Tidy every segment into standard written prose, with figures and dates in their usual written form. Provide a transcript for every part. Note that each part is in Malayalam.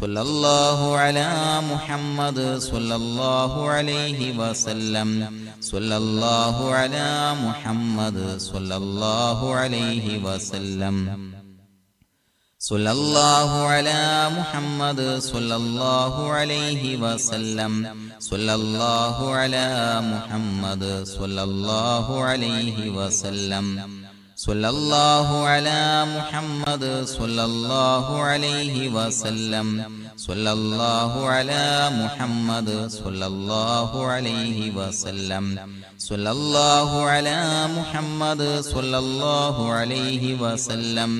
സ്വല്ലല്ലാഹു അലാ മുഹമ്മദ് സ്വല്ലല്ലാഹു അലൈഹി വസല്ലം സ്വല്ലല്ലാഹു അലാ മുഹമ്മദ് സ്വല്ലല്ലാഹു അലൈഹി വസല്ലം സ്വല്ലല്ലാഹു അലാ മുഹമ്മദ് സ്വല്ലല്ലാഹു അലൈഹി വസല്ലം സ്വല്ലല്ലാഹു അലാ മുഹമ്മദ് സ്വല്ലല്ലാഹു അലൈഹി വസല്ലം സ്വല്ലല്ലാഹു അലാ മുഹമ്മദ് സ്വല്ലല്ലാഹു അലൈഹി വസല്ലം സ്വല്ലല്ലാഹു അലാ മുഹമ്മദ് സ്വല്ലല്ലാഹു അലൈഹി വസല്ലം സ്വല്ലല്ലാഹു അലാ മുഹമ്മദ് സ്വല്ലല്ലാഹു അലൈഹി വസല്ലം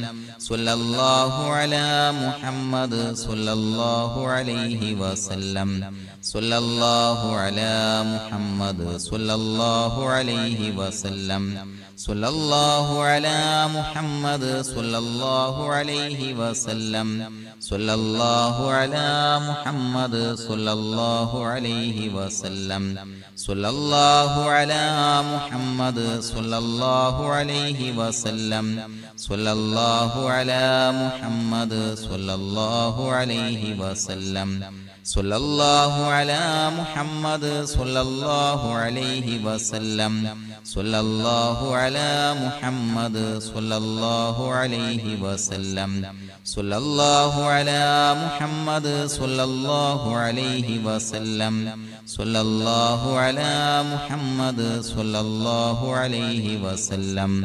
സ്വല്ലല്ലാഹു അലാ മുഹമ്മദ് സ്വല്ലല്ലാഹു അലൈഹി വസല്ലം സ്വല്ലല്ലാഹു അലാ മുഹമ്മദ് സ്വല്ലല്ലാഹു അലൈഹി വസല്ലം സ്വല്ലല്ലാഹു അലാ മുഹമ്മദ് സ്വല്ലല്ലാഹു അലൈഹി വസല്ലം സ്വല്ലല്ലാഹു അലാ മുഹമ്മദ് സ്വല്ലല്ലാഹു അലൈഹി വസല്ലം സ്വല്ലല്ലാഹു അലാ മുഹമ്മദ് സ്വല്ലല്ലാഹു അലൈഹി വസല്ലം സ്വല്ലല്ലാഹു അലാ മുഹമ്മദ് സ്വല്ലല്ലാഹു അലൈഹി വസല്ലം സ്വല്ലല്ലാഹു അലാ മുഹമ്മദ് സ്വല്ലല്ലാഹു അലൈഹി വസല്ലം സ്വല്ലല്ലാഹു അലാ മുഹമ്മദ് സ്വല്ലല്ലാഹു അലൈഹി വസല്ലം സ്വല്ലല്ലാഹു അലാ മുഹമ്മദ് സ്വല്ലല്ലാഹു അലൈഹി വസല്ലം സ്വല്ലല്ലാഹു അലാ മുഹമ്മദ് സ്വല്ലല്ലാഹു അലൈഹി വസല്ലം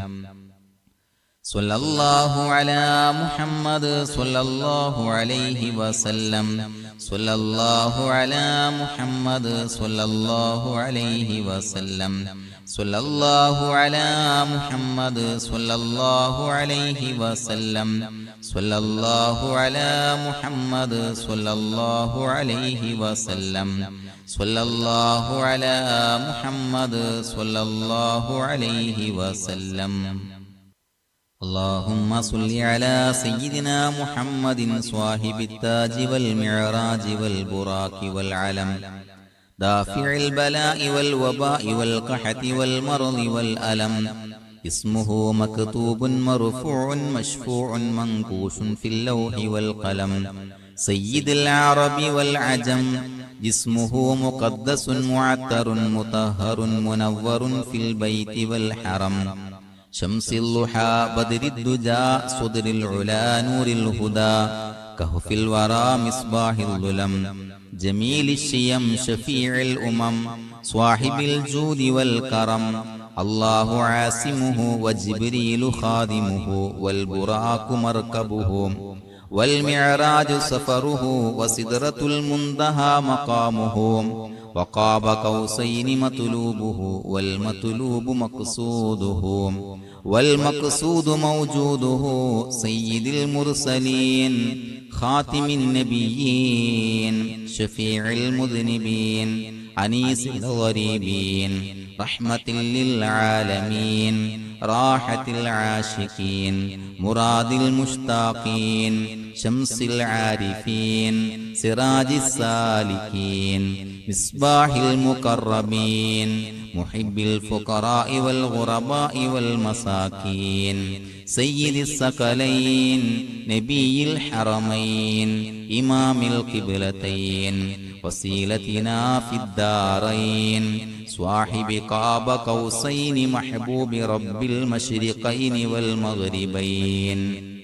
സ്വല്ലല്ലാഹു അലാ മുഹമ്മദ് സ്വല്ലല്ലാഹു അലൈഹി വസല്ലം സ്വല്ലല്ലാഹു അലാ മുഹമ്മദ് സ്വല്ലല്ലാഹു അലൈഹി വസല്ലം സ്വല്ലല്ലാഹു അലാ മുഹമ്മദ് സ്വല്ലല്ലാഹു അലൈഹി വസല്ലം സ്വല്ലല്ലാഹു അലാ മുഹമ്മദ് സ്വല്ലല്ലാഹു അലൈഹി വസല്ലം സ്വല്ലല്ലാഹു അലാ മുഹമ്മദ് സ്വല്ലല്ലാഹു അലൈഹി വസല്ലം اللهم صل على سيدنا محمد صاحب التاج والمعراج والبراق والعلم دافع البلاء والوباء والقحط والمرض والألم اسمه مكتوب مرفوع مشفوع منقوش في اللوح والقلم سيد العرب والعجم جسمه مقدس معطر مطهر منور في البيت والحرم شمس الضحى بدر الدجى صدر العلا نور الهدى كهف الورى مصباح الظلم جميل الشيم شفيع الأمم صاحب الجود والكرم الله عاصمه وجبريل خادمه والبراق مركبه والمعراج سفره وسدرة المنتهى مقامه وقاب قوسين مطلوبه والمطلوب مقصوده والمقصود موجوده سيد المرسلين خاتم النبيين شفيع المذنبين أنيس الغريبين رحمة للعالمين راحة العاشقين مراد المشتاقين شمس العارفين سراج السالكين مصباح المقربين محب الفقراء والغرباء والمساكين سيد الثقلين نبي الحرمين إمام القبلتين وسيلتنا في الدارين صاحب قاب قوسين محبوب رب المشرقين والمغربين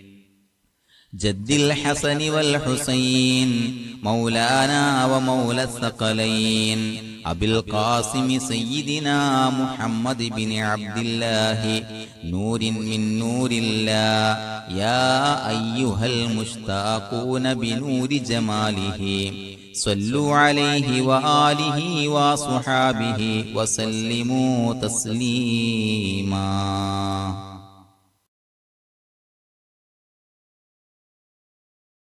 جد الحسن والحسين مولانا ومولى الثقلين أبي القاسم سيدنا محمد بن عبد الله نور من نور الله يا أيها المشتاقون بنور جماله صلوا عليه وآله وصحابه وسلموا تسليما